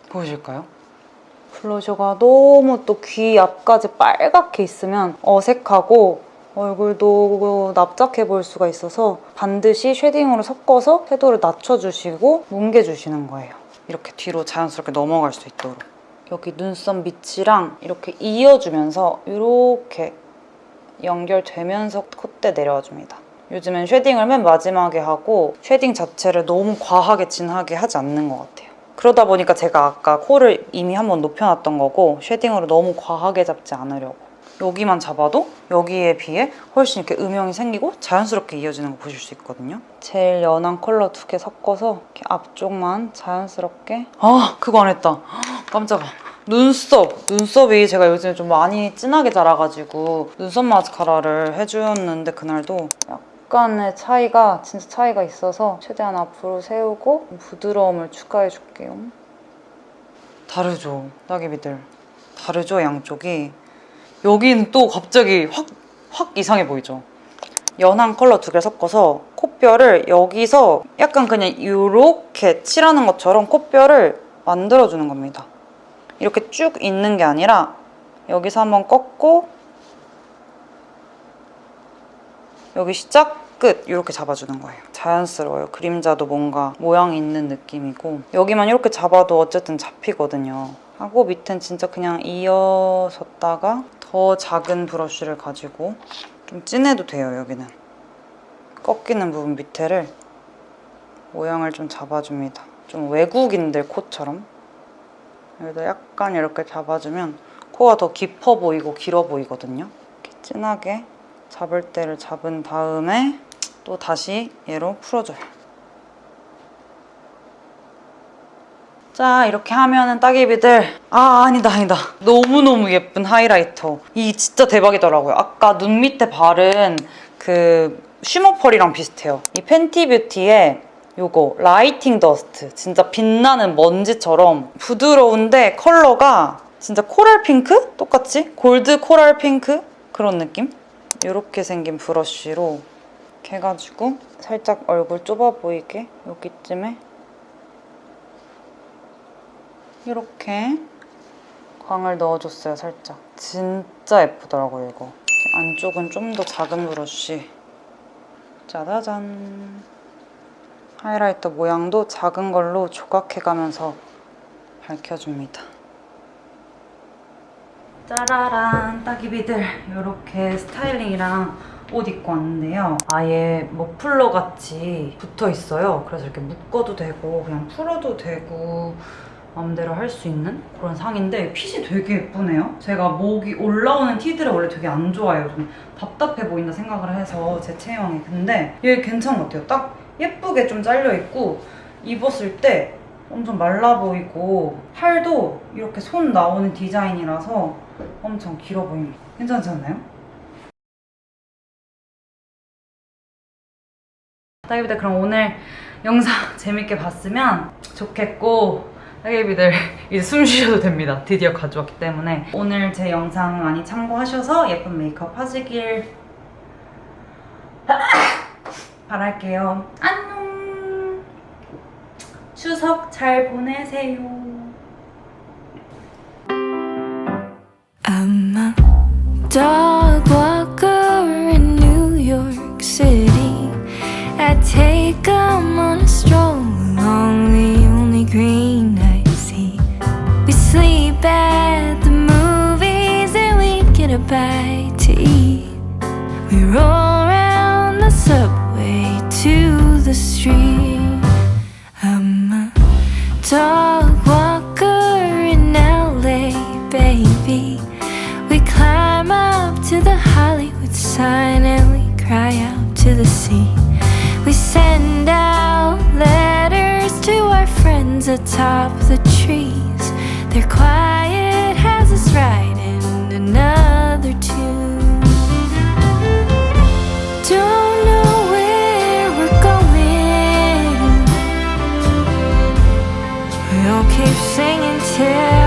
보이실까요? 블러셔가 너무 또 귀 앞까지 빨갛게 있으면 어색하고 얼굴도 납작해 보일 수가 있어서 반드시 쉐딩으로 섞어서 섀도우를 낮춰주시고 뭉개주시는 거예요. 이렇게 뒤로 자연스럽게 넘어갈 수 있도록. 여기 눈썹 밑이랑 이렇게 이어주면서 이렇게 연결되면서 콧대 내려와줍니다. 요즘엔 쉐딩을 맨 마지막에 하고 쉐딩 자체를 너무 과하게 진하게 하지 않는 것 같아요. 그러다 보니까 제가 아까 코를 이미 한번 높여놨던 거고 쉐딩으로 너무 과하게 잡지 않으려고. 여기만 잡아도 여기에 비해 훨씬 이렇게 음영이 생기고 자연스럽게 이어지는 거 보실 수 있거든요. 제일 연한 컬러 2개 섞어서 이렇게 앞쪽만 자연스럽게. 아, 그거 안 했다. 깜짝아. 눈썹이 제가 요즘에 좀 많이 진하게 자라가지고 눈썹 마스카라를 해주었는데 그날도 약간의 차이가 진짜 차이가 있어서 최대한 앞으로 세우고 부드러움을 추가해줄게요. 다르죠, 따개비들. 다르죠, 양쪽이. 여기는 또 갑자기 확 이상해 보이죠? 연한 컬러 2개 섞어서 콧뼈를 여기서 약간 그냥 이렇게 칠하는 것처럼 콧뼈를 만들어주는 겁니다. 이렇게 쭉 있는 게 아니라 여기서 한번 꺾고 여기 시작, 끝 이렇게 잡아주는 거예요. 자연스러워요. 그림자도 뭔가 모양이 있는 느낌이고 여기만 이렇게 잡아도 어쨌든 잡히거든요. 하고 밑엔 진짜 그냥 이어졌다가 더 작은 브러쉬를 가지고 좀 진해도 돼요. 여기는 꺾이는 부분 밑에를 모양을 좀 잡아줍니다. 좀 외국인들 코처럼 여기도 약간 이렇게 잡아주면 코가 더 깊어 보이고 길어 보이거든요. 이렇게 진하게 잡을 때를 잡은 다음에 또 다시 얘로 풀어줘요. 자, 이렇게 하면은 따개비들 아니다 너무너무 예쁜 하이라이터. 이 진짜 대박이더라고요. 아까 눈 밑에 바른 그 쉬머 펄이랑 비슷해요. 이 팬티 뷰티의 요거 라이팅 더스트, 진짜 빛나는 먼지처럼 부드러운데 컬러가 진짜 코랄 핑크? 똑같이 골드 코랄 핑크? 그런 느낌? 이렇게 생긴 브러쉬로 이렇게 해가지고 살짝 얼굴 좁아 보이게 여기쯤에 이렇게 광을 넣어줬어요. 살짝. 진짜 예쁘더라고요, 이거. 안쪽은 좀 더 작은 브러쉬. 짜자잔. 하이라이터 모양도 작은 걸로 조각해가면서 밝혀줍니다. 짜라란, 따개비들. 이렇게 스타일링이랑 옷 입고 왔는데요. 아예 머플러 같이 붙어 있어요. 그래서 이렇게 묶어도 되고 그냥 풀어도 되고 마음대로 할 수 있는 그런 상인데 핏이 되게 예쁘네요. 제가 목이 올라오는 티들을 원래 되게 안 좋아해요. 좀 답답해 보인다 생각을 해서 제 체형이. 근데 얘 괜찮은 것 같아요. 딱 예쁘게 좀 잘려있고 입었을 때 엄청 말라 보이고 팔도 이렇게 손 나오는 디자인이라서 엄청 길어 보입니다. 괜찮지 않나요? 따개비들, 그럼 오늘 영상 재밌게 봤으면 좋겠고 따개비들 이제 숨 쉬셔도 됩니다. 드디어 가져왔기 때문에. 오늘 제 영상 많이 참고하셔서 예쁜 메이크업 하시길 바랄게요. 안녕. 추석 잘 보내세요. I'm a dog walker in New York City. I take 'em on a stroll along the only green I see. We sleep at the movies and we get a bite to eat. We roll around the subway to the street. I'm a dog walker in LA, baby. We climb up to the Hollywood sign and we cry out to the sea. We send out letters to our friends atop the trees. Their quiet has us writing another tune. Don't know where we're going. We'll keep singing till